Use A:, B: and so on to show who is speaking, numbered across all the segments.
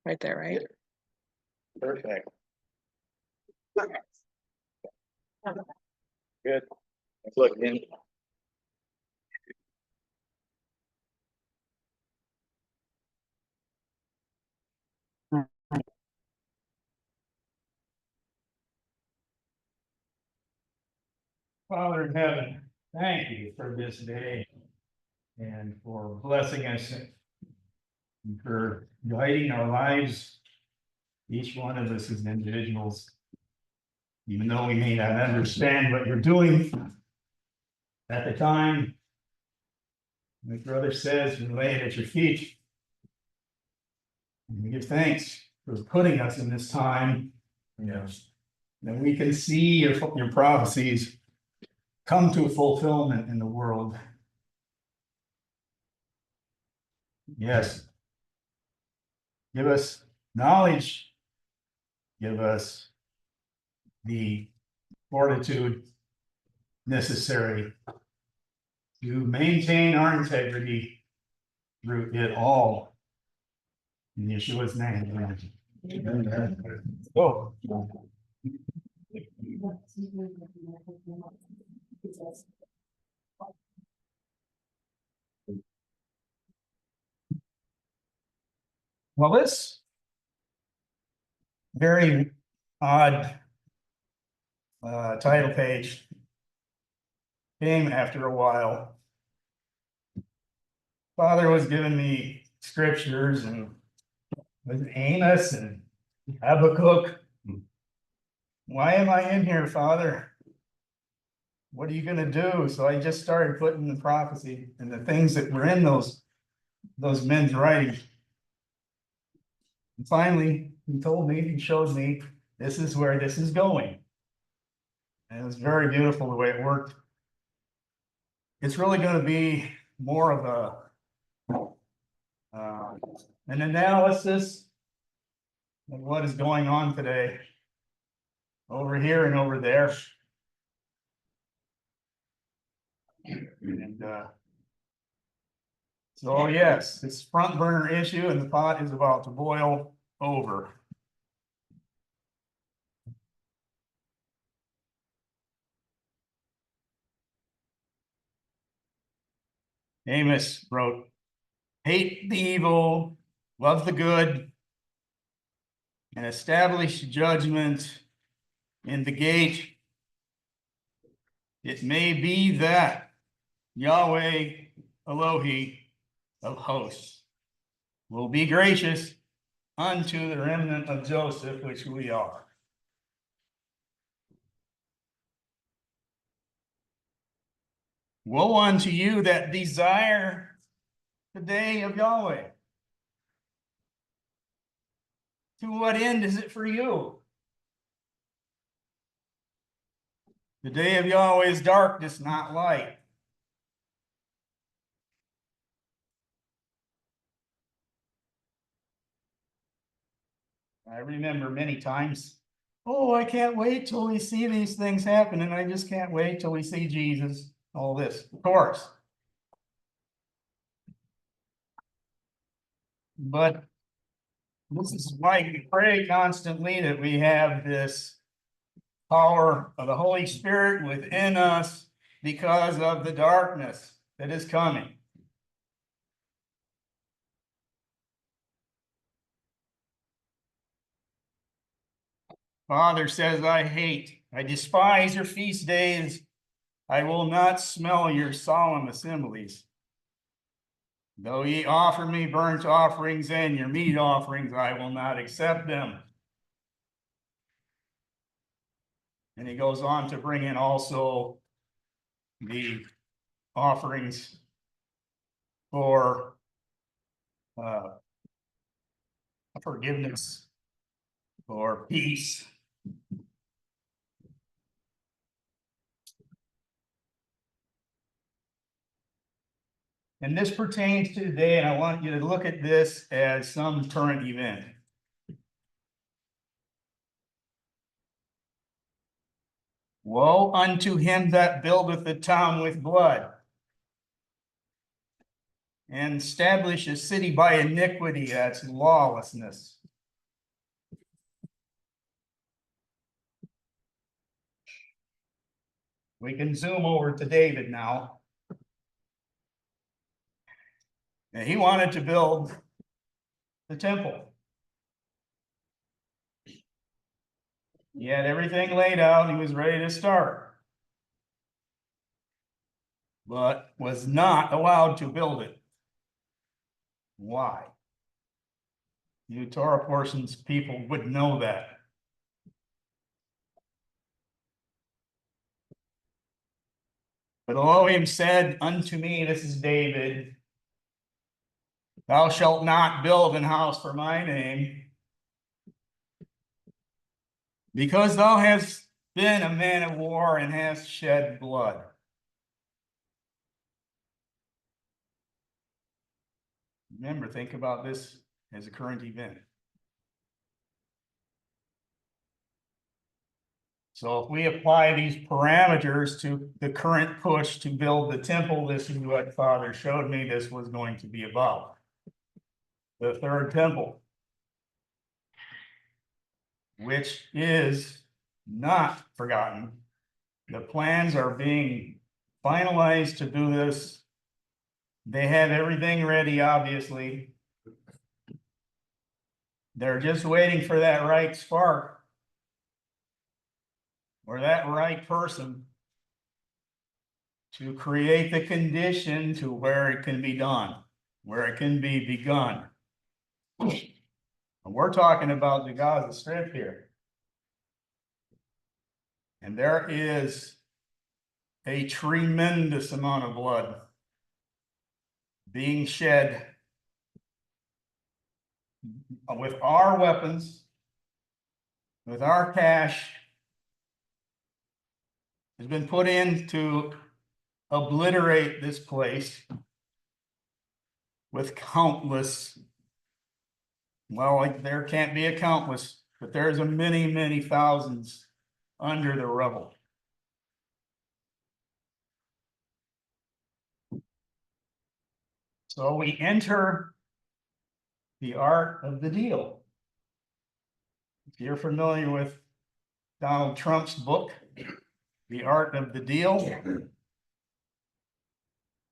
A: right there, right?
B: Perfect. Good. Look in.
C: Father in heaven, thank you for this day and for blessing us and for guiding our lives, each one of us as individuals. Even though we may not understand what you're doing at the time, my brother says, we lay it at your feet. And we give thanks for putting us in this time. Yes. That we can see your prophecies come to fulfillment in the world. Yes. Give us knowledge. Give us the fortitude necessary to maintain our integrity through it all. In Yeshua's name. Amen. Oh. Well, this very odd title page came after a while. Father was giving me scriptures and with Amos and Habakkuk. Why am I in here, Father? What are you going to do? So I just started putting the prophecy and the things that were in those men's writings. And finally, he told me, he showed me, this is where this is going. And it was very beautiful the way it worked. It's really going to be more of an analysis of what is going on today, over here and over there. And so yes, it's front burner issue and the pot is about to boil over. Amos wrote, hate the evil, love the good, and establish judgment in the gate. It may be that Yahweh Elohi of hosts will be gracious unto the remnant of Joseph, which we are. Woe unto you that desire the day of Yahweh. To what end is it for you? The day of Yahweh is darkness, not light. I remember many times, oh, I can't wait till we see these things happen, and I just can't wait till we see Jesus, all this, of course. But this is why we pray constantly that we have this power of the Holy Spirit within us because of the darkness that is coming. Father says, I despise your feast days. I will not smell your solemn assemblies. Though ye offer me burnt offerings and your meat offerings, I will not accept them. And he goes on to bring in also the offerings for forgiveness, for peace. And this pertains to today, and I want you to look at this as some current event. Woe unto him that buildeth the town with blood, and establish a city by iniquity, that's lawlessness. We can zoom over to David now. And he wanted to build the temple. He had everything laid out, he was ready to start. But was not allowed to build it. Why? You Torah portions people would know that. But Elohim said unto me, this is David, thou shalt not build an house for my name, because thou hast been a man of war and hast shed blood. Remember, think about this as a current event. So if we apply these parameters to the current push to build the temple, this is what Father showed me this was going to be about. The third temple, which is not forgotten. The plans are being finalized to do this. They have everything ready, obviously. They're just waiting for that right spark or that right person to create the condition to where it can be done, where it can be begun. And we're talking about the Gaza Strip here. And there is a tremendous amount of blood being shed with our weapons, with our cash, has been put in to obliterate this place with countless, well, like there can't be a countless, but there's a many, many thousands under the rubble. So we enter the art of the deal. If you're familiar with Donald Trump's book, The Art of the Deal,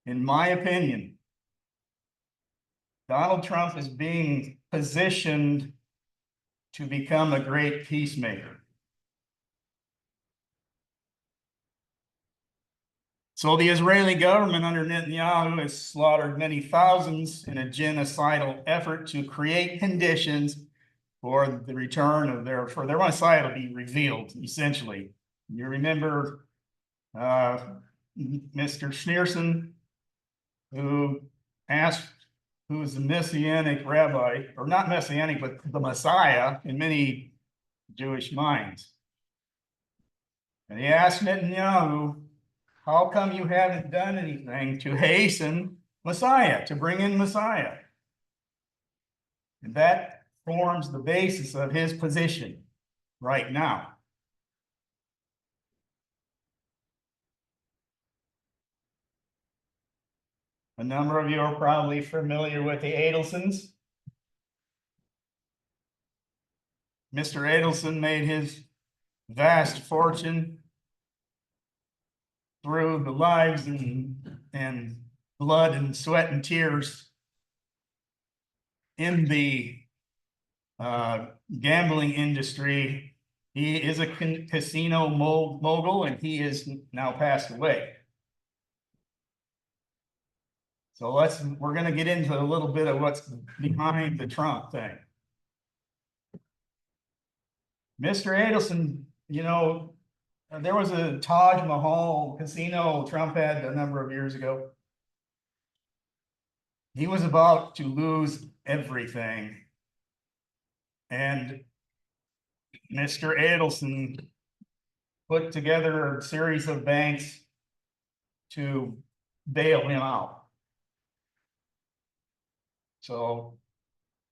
C: in my opinion, Donald Trump is being positioned to become a great peacemaker. So the Israeli government under Netanyahu has slaughtered many thousands in a genocidal effort to create conditions for the return of for their Messiah to be revealed, essentially. You remember Mr. Schneerson, who asked who is the Messianic rabbi, or not Messianic, but the Messiah in many Jewish minds. And he asked Netanyahu, how come you haven't done anything to hasten Messiah, to bring in Messiah? And that forms the basis of his position right now. A number of you are probably familiar with the Adelsons. Mr. Adelson made his vast fortune through the lives and blood and sweat and tears in the gambling industry. He is a casino mogul, and he is now passed away. So we're going to get into a little bit of what's behind the Trump thing. Mr. Adelson, you know, there was a Taj Mahal casino Trump had a number of years ago. He was about to lose everything. And Mr. Adelson put together a series of banks to bail him out. So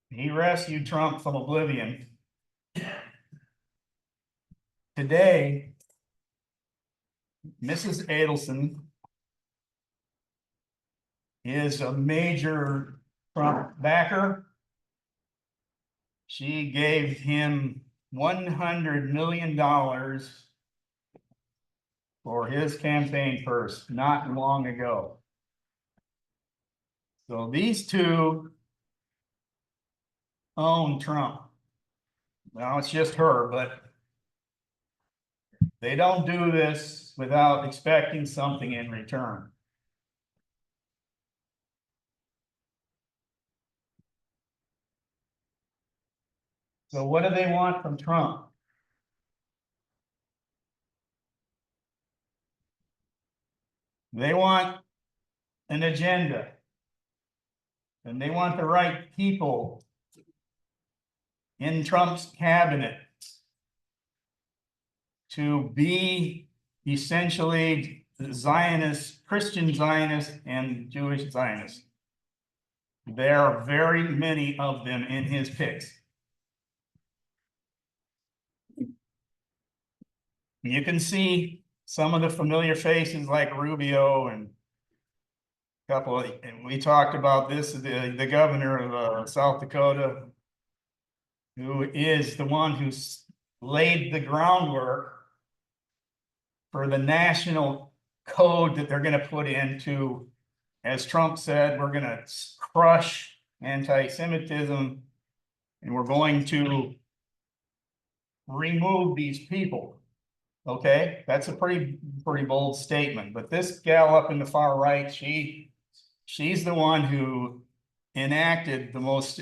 C: he rescued Trump from oblivion. Today, Mrs. Adelson is a major Trump backer. She gave him $100 million for his campaign purse not long ago. So these two own Trump. Now it's just her, but they don't do this without expecting something in return. So what do they want from Trump? They want an agenda. And they want the right people in Trump's cabinet to be essentially Zionist, Christian Zionist, and Jewish Zionist. There are very many of them in his picks. You can see some of the familiar faces like Rubio and a couple of, and we talked about this, the governor of South Dakota, who is the one who's laid the groundwork for the national code that they're going to put into, as Trump said, we're going to crush anti-Semitism and we're going to remove these people. Okay, that's a pretty bold statement. But this gal up in the far right, she's the one who enacted the most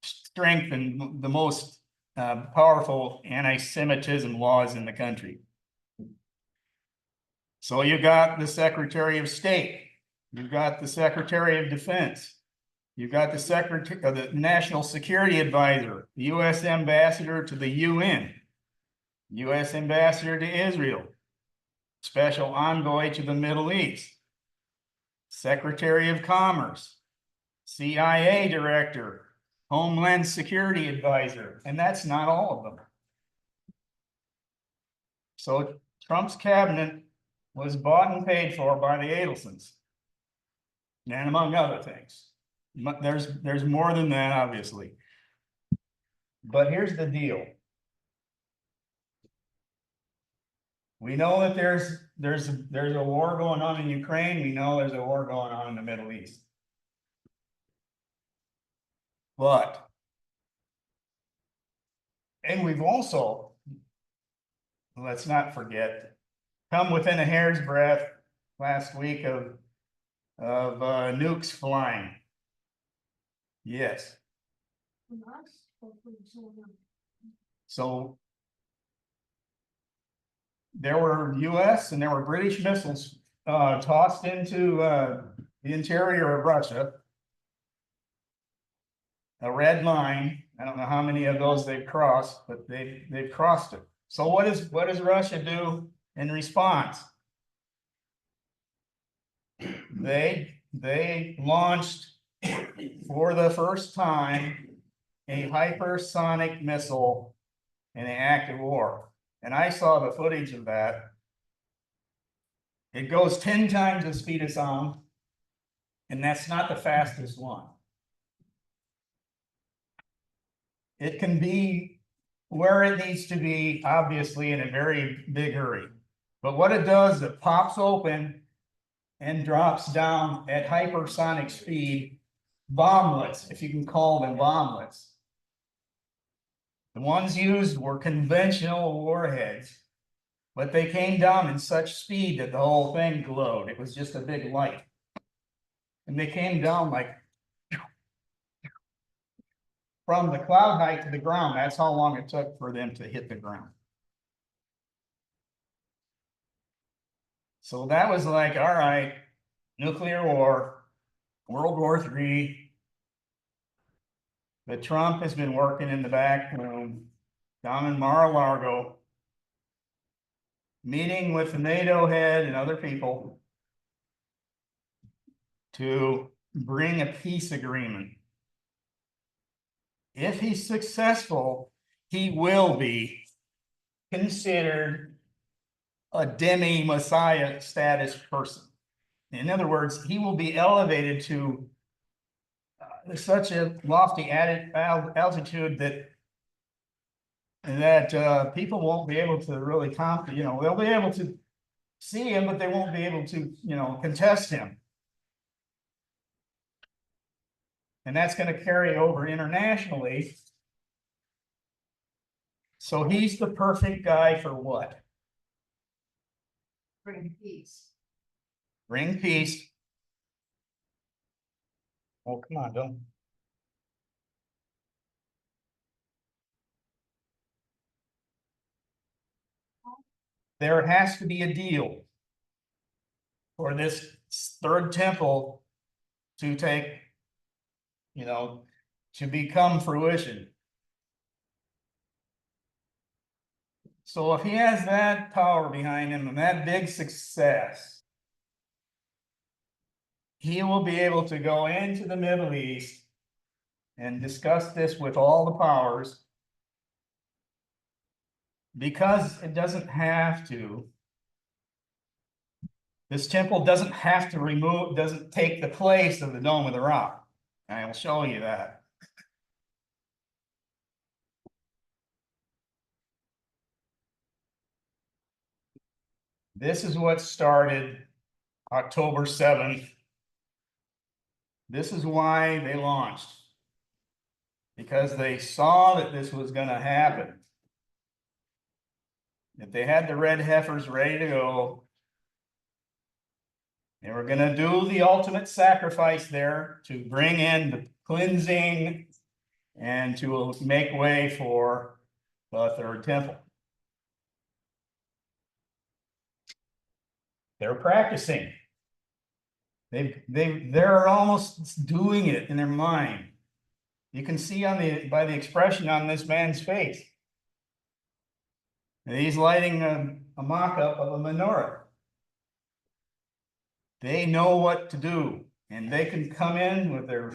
C: strength and the most powerful anti-Semitism laws in the country. So you got the Secretary of State, you've got the Secretary of Defense, you've got the Secretary of the National Security Advisor, the U.S. Ambassador to the UN, U.S. Ambassador to Israel, Special Envoy to the Middle East, Secretary of Commerce, CIA Director, Homeland Security Advisor, and that's not all of them. So Trump's cabinet was bought and paid for by the Adelsons, and among other things. There's more than that, obviously. But here's the deal. We know that there's a war going on in Ukraine. We know there's a war going on in the Middle East. But, and we've also, let's not forget, come within a hair's breadth last week of nukes flying. Yes. So there were US and there were British missiles tossed into the interior of Russia. A red line. I don't know how many of those they've crossed, but they've crossed it. So what does Russia do in response? They launched for the first time a hypersonic missile in an act of war. And I saw the footage of that. It goes 10 times the speed of sound, and that's not the fastest one. It can be where it needs to be, obviously, in a very big hurry. But what it does, it pops open and drops down at hypersonic speed bomblets, if you can call them bomblets. The ones used were conventional warheads, but they came down in such speed that the whole thing glowed. It was just a big light. And they came down like from the cloud height to the ground. That's how long it took for them to hit the ground. So that was like, all right, nuclear war, World War III. But Trump has been working in the back room down in Mar-a-Lago, meeting with the NATO head and other people to bring a peace agreement. If he's successful, he will be considered a demi-messiah status person. In other words, he will be elevated to such a lofty altitude that that people won't be able to really they'll be able to see him, but they won't be able to, contest him. And that's gonna carry over internationally. So he's the perfect guy for what?
A: Bring peace.
C: Bring peace. Oh, come on, don't. There has to be a deal for this third temple to take, to become fruition. So if he has that power behind him and that big success, he will be able to go into the Middle East and discuss this with all the powers, because it doesn't have to. This temple doesn't have to doesn't take the place of the Dome of the Rock. I will show you that. This is what started October 7th. This is why they launched. Because they saw that this was going to happen. If they had the red heifers ready to go, they were going to do the ultimate sacrifice there to bring in the cleansing and to make way for the third temple. They're practicing. They're almost doing it in their mind. You can see by the expression on this man's face. And he's lighting a mock-up of a menorah. They know what to do, and they can come in with their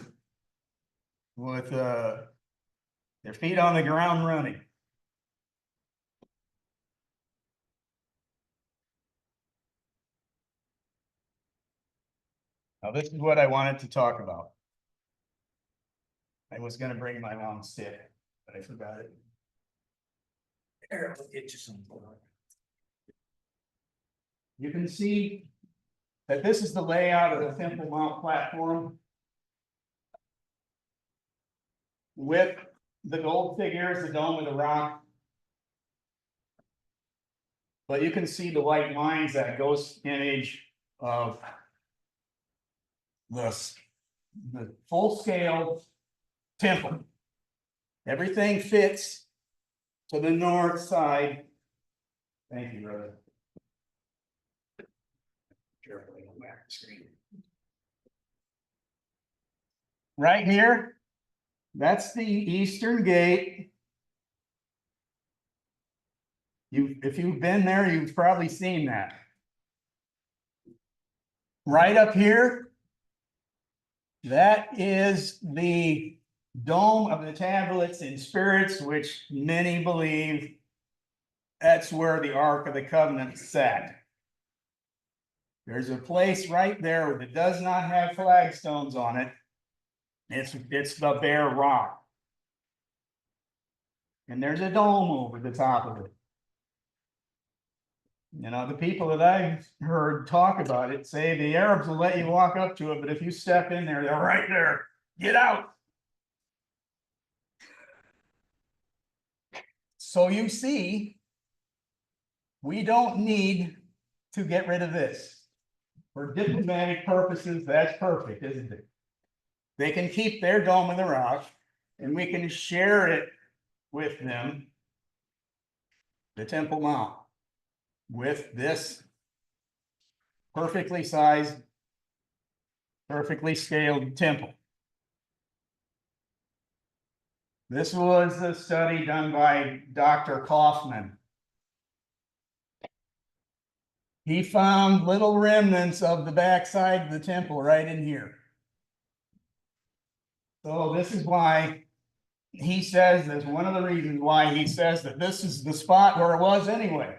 C: feet on the ground running. Now, this is what I wanted to talk about. I was going to bring my long stick, but I forgot it. Here, I'll get you some. You can see that this is the layout of the Temple Mount platform with the gold figures, the Dome of the Rock. But you can see the white lines, that ghost image of the full-scale temple. Everything fits to the north side. Thank you, brother. Carefully go back the screen. Right here, that's the eastern gate. If you've been there, you've probably seen that. Right up here, that is the Dome of the Tablets and Spirits, which many believe that's where the Ark of the Covenant sat. There's a place right there that does not have flagstones on it. It's the bare rock. And there's a dome over the top of it. The people that I've heard talk about it say the Arabs will let you walk up to it, but if you step in there, they're right there. Get out. So you see, we don't need to get rid of this. For diplomatic purposes, that's perfect, isn't it? They can keep their Dome of the Rock, and we can share it with them, the Temple Mount, with this perfectly sized, perfectly scaled temple. This was a study done by Dr. Kaufman. He found little remnants of the backside of the temple right in here. So this is why he says, that's one of the reasons why he says that this is the spot where it was anyway.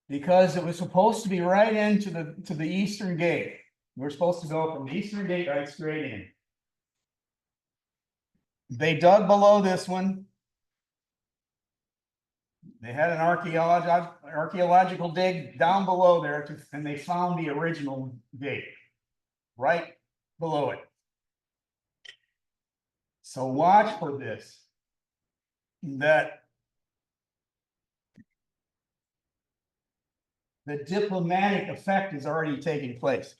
C: Because it was supposed to be right into the eastern gate. We're supposed to go from the eastern gate right straight in. They dug below this one. They had an archaeological dig down below there and they found the original gate. Right below it. So watch for this. That the diplomatic effect is already taking place.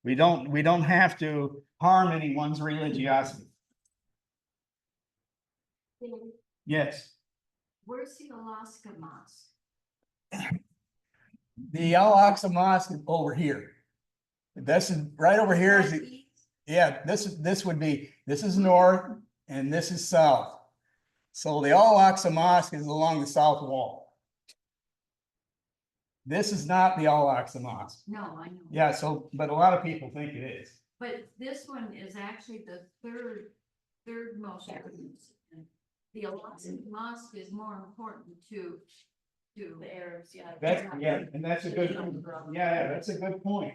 C: We don't have to harm anyone's religiosity. Yes.
A: Where's the Alaska Mosque?
C: The Al-Aqsa Mosque is over here. This is right over here is the,
A: East?
C: yeah, this is north and this is south. So the Al-Aqsa Mosque is along the south wall. This is not the Al-Aqsa Mosque.
A: No, I know.
C: Yeah, so, but a lot of people think it is.
A: But this one is actually the third most. The Alaska Mosque is more important to the Arabs, yeah.
C: And that's a good, yeah, that's a good point.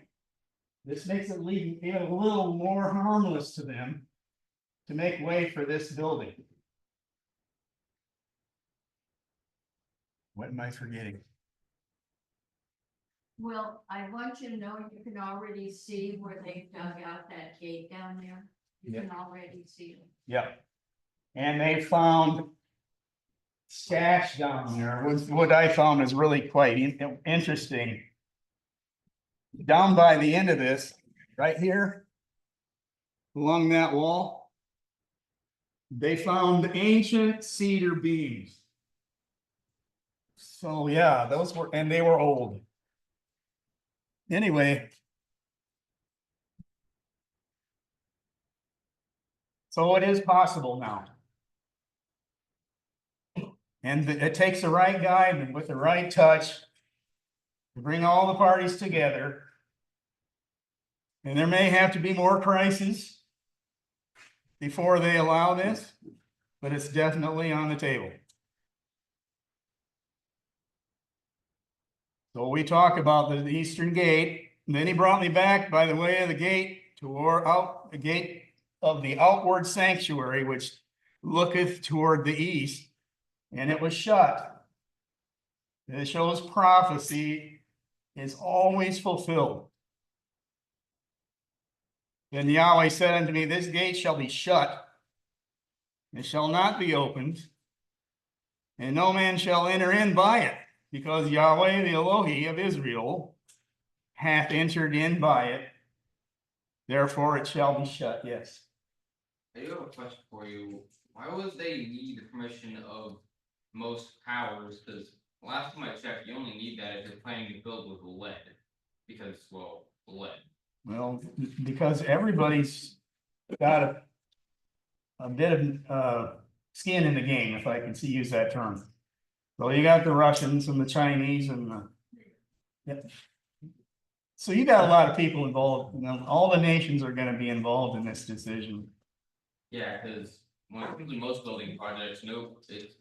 C: This makes it a little more harmless to them to make way for this building. What am I forgetting?
A: Well, I want you to know, you can already see where they dug out that gate down there. You
C: Yeah.
A: can already see it.
C: Yeah. And they found stash down there, what I found is really quite interesting. Down by the end of this, right here, along that wall, they found ancient cedar beams. So yeah, those were, and they were old. Anyway. So it is possible now. And it takes the right guy and with the right touch to bring all the parties together. And there may have to be more crises before they allow this, but it's definitely on the table. So we talk about the eastern gate, and then he brought me back by the way of the gate toward out the gate of the outward sanctuary, which looketh toward the east, and it was shut. It shows prophecy is always fulfilled. Then Yahweh said unto me, this gate shall be shut, it shall not be opened, and no man shall enter in by it, because Yahweh, the Elohi of Israel, hath entered in by it. Therefore it shall be shut. Yes.
D: I do have a question for you. Why would they need the permission of most powers? Because last time I checked, you only need that if you're planning to build with lead. Because, well, lead.
C: Well, because everybody's got a bit of skin in the game, if I can use that term. So you got the Russians and the Chinese and the, yep. So you got a lot of people involved. You know, all the nations are going to be involved in this decision.
D: Yeah, because when it comes to most building projects,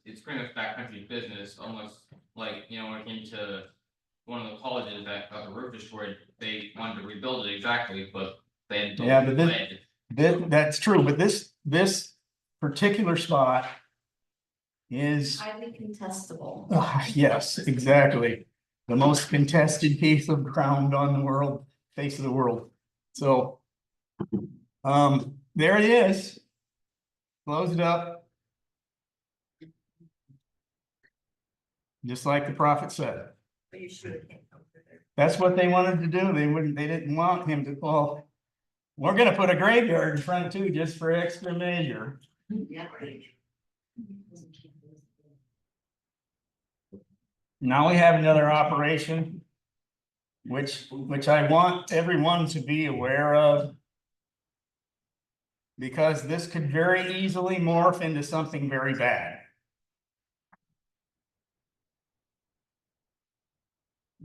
D: it's pretty much backcountry business, almost like, you know, when it came to one of the colleges that got the roof destroyed, they wanted to rebuild it exactly, but they had
C: Yeah, but that's true, but this particular spot is,
A: Highly contestable.
C: yes, exactly. The most contested piece of ground on the world, face of the world. So, there it is. Close it up. Just like the prophet said.
A: But you should have came over there.
C: That's what they wanted to do. They didn't want him to, well, we're gonna put a graveyard in front too, just for extra measure.
A: Yeah.
C: Now we have another operation. Which I want everyone to be aware of. Because this could very easily morph into something very bad.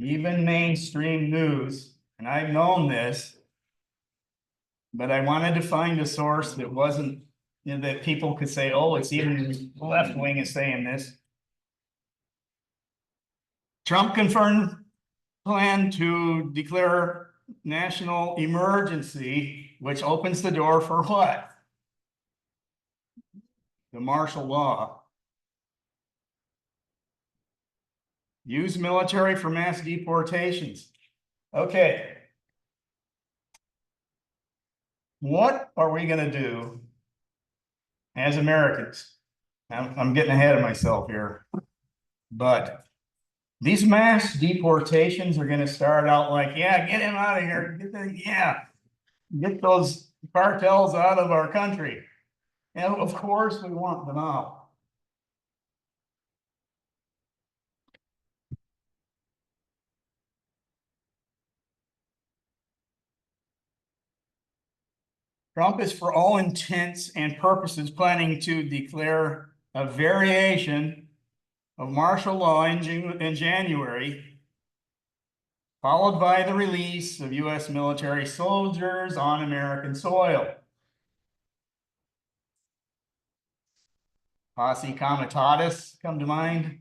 C: Even mainstream news, and I've known this. But I wanted to find a source that wasn't, you know, that people could say, oh, it's even the left wing is saying this. Trump confirmed plan to declare national emergency, which opens the door for what? The martial law. Use military for mass deportations. Okay. What are we gonna do as Americans? I'm getting ahead of myself here. But these mass deportations are gonna start out like, yeah, get him out of here. Get those cartels out of our country. And of course, we want them out. Trump is for all intents and purposes planning to declare a variation of martial law in January, followed by the release of US military soldiers on American soil. Posse Comitatus come to mind.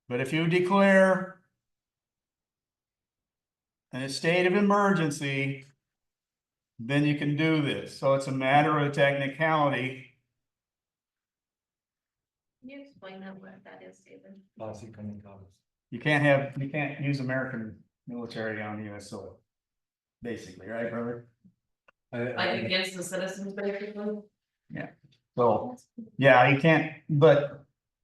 C: But if you declare a state of emergency, then you can do this. So it's a matter of technicality.
E: Can you explain what that is, David?
C: You can't use American military on US soil. Basically, right, brother?
E: Like against the citizens, basically?
C: So, yeah, you can't, but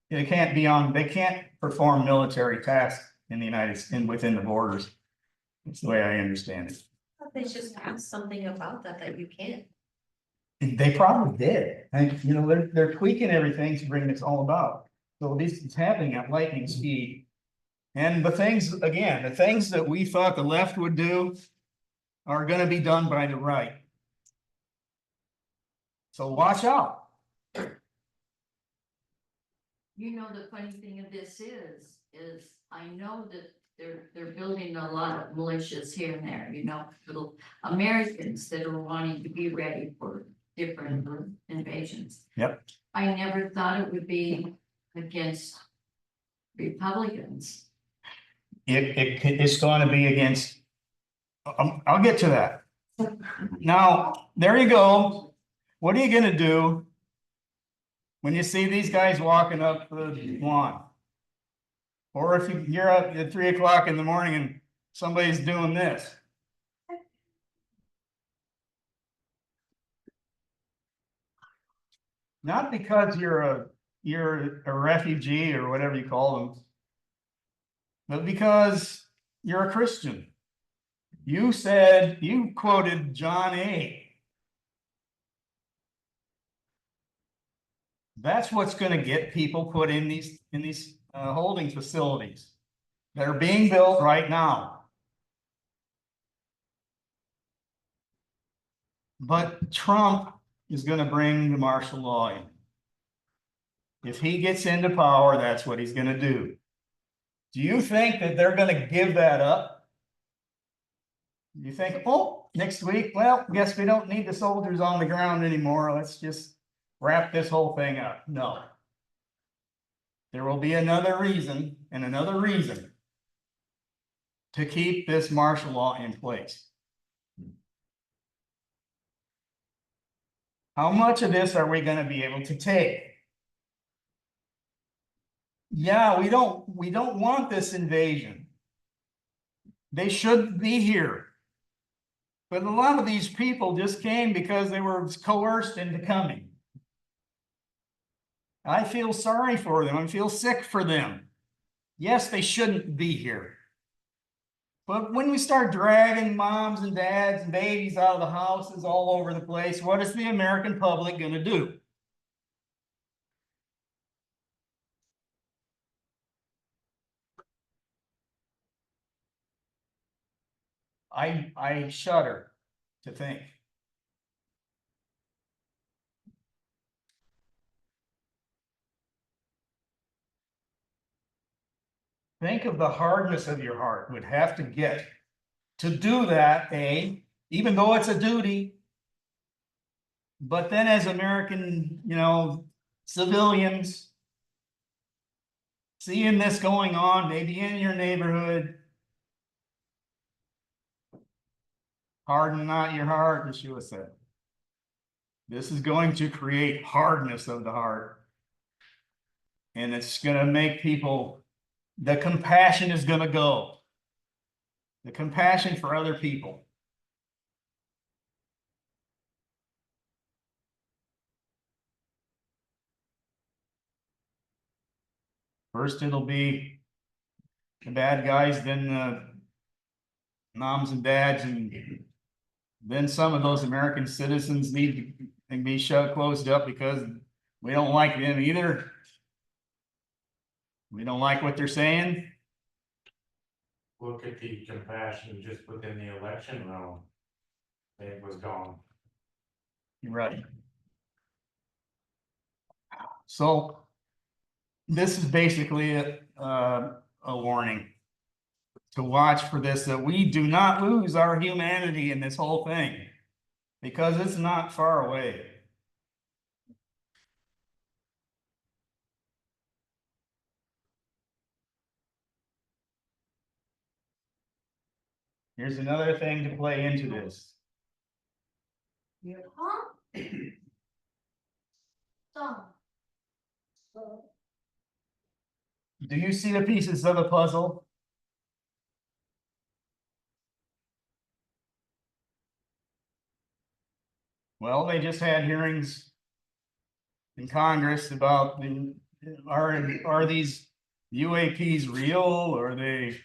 C: it can't be on, they can't perform military tasks in the within the borders. That's the way I understand it.
E: They just passed something about that you can't.
C: They probably did. And, you know, they're tweaking everything to bring this all about. So this is happening at lightning speed. And the things that we thought the left would do are gonna be done by the right. So watch out.
A: You know, the funny thing of this is I know that they're building a lot of militias here and there, you know, little Americans that are wanting to be ready for different invasions.
C: Yep.
A: I never thought it would be against Republicans.
C: It's going to be against, I'll get to that. Now, there you go. What are you gonna do when you see these guys walking up the lawn? Or if you're up at 3 o'clock in the morning and somebody's doing this? Not because you're a refugee or whatever you call them, but because you're a Christian. You quoted John 8. That's what's going to get people put in these holding facilities that are being built right now. But Trump is going to bring the martial law in. If he gets into power, that's what he's going to do. Do you think that they're going to give that up? You think, oh, next week, well, guess we don't need the soldiers on the ground anymore. Let's just wrap this whole thing up. No. There will be another reason and another reason to keep this martial law in place. How much of this are we going to be able to take? Yeah, we don't want this invasion. They shouldn't be here. But a lot of these people just came because they were coerced into coming. I feel sorry for them. I feel sick for them. Yes, they shouldn't be here. But when we start dragging moms and dads and babies out of the houses all over the place, what is the American public going to do? I shudder to think. Think of the hardness of your heart would have to get to do that, even though it's a duty. But then as American, civilians, seeing this going on, maybe in your neighborhood, harden not your heart, Yeshua said. This is going to create hardness of the heart. And it's gonna make people, the compassion is gonna go. The compassion for other people. First, it'll be the bad guys, then the moms and dads, and then some of those American citizens need to be closed up because we don't like them either. We don't like what they're saying.
F: Look at the compassion just within the election realm. It was gone.
C: You're right. So this is basically a warning to watch for this, that we do not lose our humanity in this whole thing, because it's not far away. Here's another thing to play into this. Do you see the pieces of the puzzle? Well, they just had hearings in Congress about are these UAPs real? Are they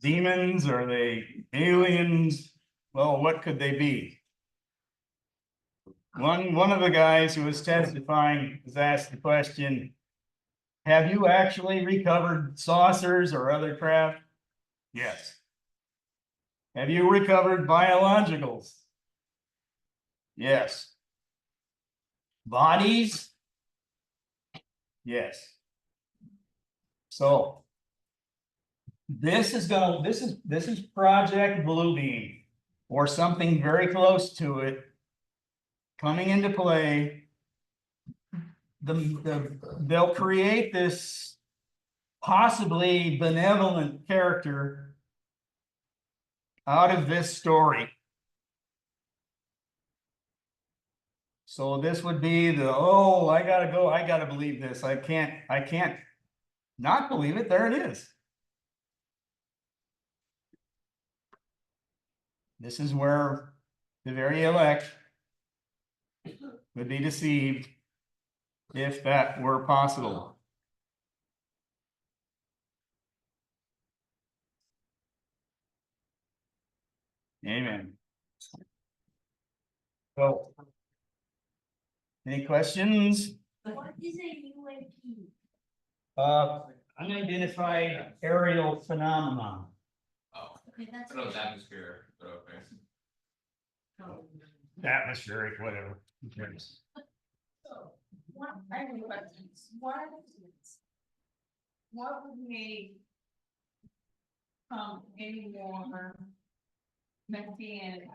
C: demons? Are they aliens? Well, what could they be? One of the guys who was testifying was asked the question, have you actually recovered saucers or other craft? Yes. Have you recovered biologicals? Yes. Bodies? Yes. So this is Project Bluebeam or something very close to it coming into play. They'll create this possibly benevolent character out of this story. So this would be oh, I gotta believe this. I can't not believe it. There it is. This is where the very elect would be deceived if that were possible. Amen. So, any questions?
A: What is a UAP?
C: Unidentified aerial phenomenon.
D: Oh,
A: Okay, that's.
D: I don't know it's atmosphere, but okay.
C: Atmospheric, whatever. Who cares?
G: So, I have questions. What would make any more Messianic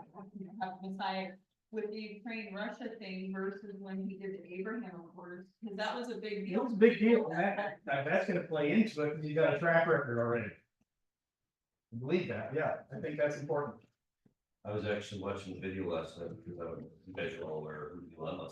G: Messiah with the Ukraine-Russia thing versus when he did the Abraham Accords? Because that was a big
C: It
G: deal.
C: was a big deal, and that's gonna play into it, because you got a track record already. I believe that, yeah, I think that's important.
H: I was actually watching the video last night because you guys are all aware of who the dilemma